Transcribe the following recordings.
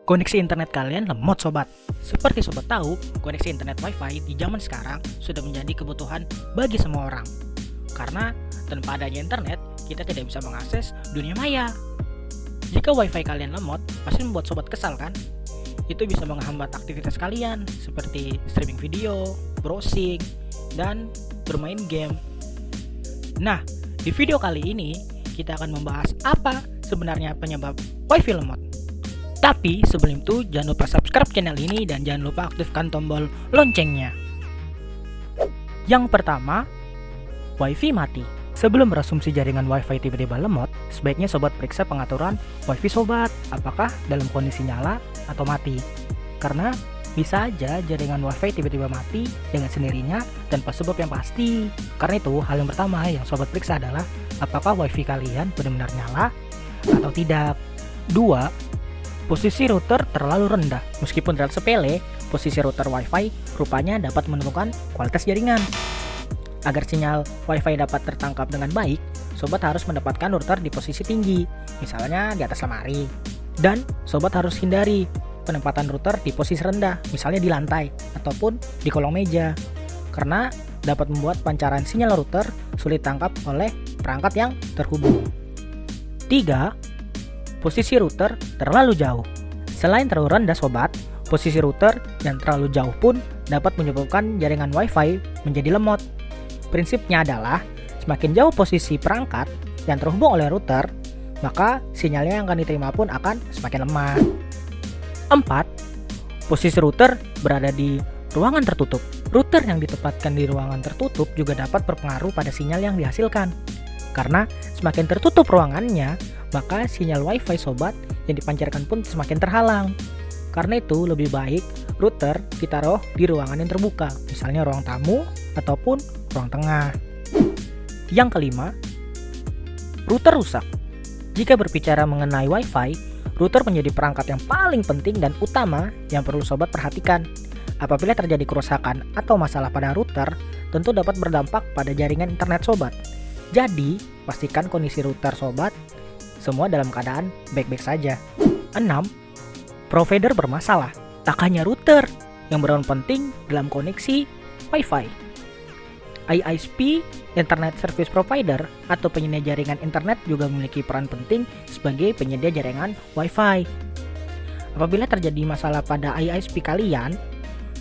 Koneksi internet kalian lemot sobat. Seperti sobat tahu, koneksi internet wifi di zaman sekarang sudah menjadi kebutuhan bagi semua orang. Karena tanpa adanya internet, kita tidak bisa mengakses dunia maya. Jika wifi kalian lemot, pasti membuat sobat kesal kan? Itu bisa menghambat aktivitas kalian seperti streaming video, browsing, dan bermain game. Nah, di video kali ini kita akan membahas apa sebenarnya penyebab wifi lemot. Tapi sebelum itu jangan lupa subscribe channel ini dan jangan lupa aktifkan tombol loncengnya. Yang pertama, wifi mati. Sebelum berasumsi jaringan wifi tiba-tiba lemot, sebaiknya sobat periksa pengaturan wifi sobat, apakah dalam kondisi nyala atau mati. Karena bisa aja jaringan wifi tiba-tiba mati dengan sendirinya tanpa sebab yang pasti. Karena itu hal yang pertama yang sobat periksa adalah apakah wifi kalian benar-benar nyala atau tidak. 2. Posisi router terlalu rendah. Meskipun terlihat sepele, posisi router wifi rupanya dapat menentukan kualitas jaringan. Agar sinyal wifi dapat tertangkap dengan baik, sobat harus mendapatkan router di posisi tinggi, misalnya di atas lemari. Dan sobat harus hindari penempatan router di posisi rendah, misalnya di lantai ataupun di kolong meja, karena dapat membuat pancaran sinyal router sulit tangkap oleh perangkat yang terhubung. 3. Posisi router terlalu jauh. Selain terlalu rendah sobat, posisi router yang terlalu jauh pun dapat menyebabkan jaringan wifi menjadi lemot. Prinsipnya adalah semakin jauh posisi perangkat yang terhubung oleh router, maka sinyalnya yang akan diterima pun akan semakin lemah. 4. Posisi router berada di ruangan tertutup. Router yang ditempatkan di ruangan tertutup juga dapat berpengaruh pada sinyal yang dihasilkan. Karena semakin tertutup ruangannya, maka sinyal wifi sobat yang dipancarkan pun semakin terhalang. Karena itu lebih baik router ditaruh di ruangan yang terbuka, misalnya ruang tamu ataupun ruang tengah. Yang kelima, router rusak. Jika berbicara mengenai wifi, router menjadi perangkat yang paling penting dan utama yang perlu sobat perhatikan. Apabila terjadi kerusakan atau masalah pada router, tentu dapat berdampak pada jaringan internet sobat. Jadi, pastikan kondisi router sobat semua dalam keadaan baik-baik saja. 6. Provider bermasalah. Tak hanya router yang berperan penting dalam koneksi wifi. ISP, Internet Service Provider, atau penyedia jaringan internet juga memiliki peran penting sebagai penyedia jaringan wifi. Apabila terjadi masalah pada ISP kalian,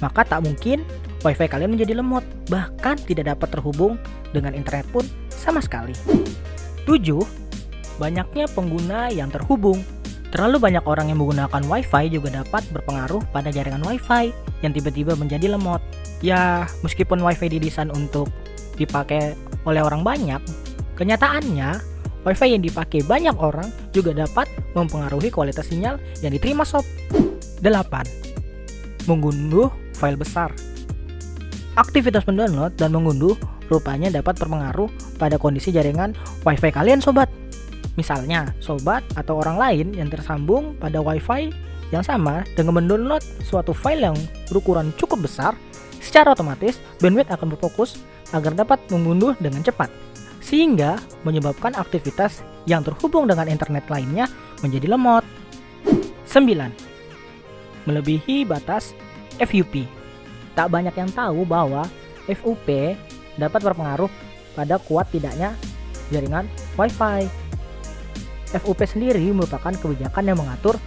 maka tak mungkin wifi kalian menjadi lemot, bahkan tidak dapat terhubung dengan internet pun sama sekali. 7. Banyaknya pengguna yang terhubung. Terlalu banyak orang yang menggunakan wifi juga dapat berpengaruh pada jaringan wifi yang tiba-tiba menjadi lemot. Ya, meskipun wifi didesain untuk dipakai oleh orang banyak, kenyataannya wifi yang dipakai banyak orang juga dapat mempengaruhi kualitas sinyal yang diterima sob. 8. Mengunduh file besar. Aktivitas mendownload dan mengunduh rupanya dapat berpengaruh pada kondisi jaringan wifi kalian sobat. Misalnya, sobat atau orang lain yang tersambung pada wifi yang sama dengan mendownload suatu file yang berukuran cukup besar, secara otomatis bandwidth akan berfokus agar dapat mengunduh dengan cepat, sehingga menyebabkan aktivitas yang terhubung dengan internet lainnya menjadi lemot. 9. Melebihi batas FUP. Tak banyak yang tahu bahwa FUP dapat berpengaruh pada kuat tidaknya jaringan wifi. FUP sendiri merupakan kebijakan yang mengatur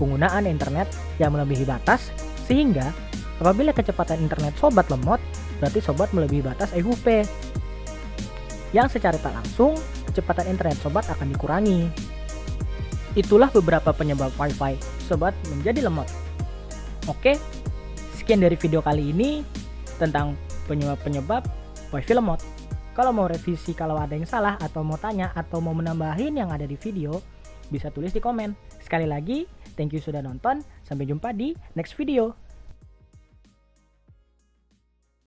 penggunaan internet yang melebihi batas, sehingga apabila kecepatan internet sobat lemot, berarti sobat melebihi batas FUP. Yang secara tak langsung, kecepatan internet sobat akan dikurangi. Itulah beberapa penyebab wifi sobat menjadi lemot. Oke, sekian dari video kali ini tentang penyebab-penyebab wifi lemot. Kalau mau revisi, kalau ada yang salah, atau mau tanya, atau mau menambahin yang ada di video, bisa tulis di komen. Sekali lagi, thank you sudah nonton. Sampai jumpa di next video.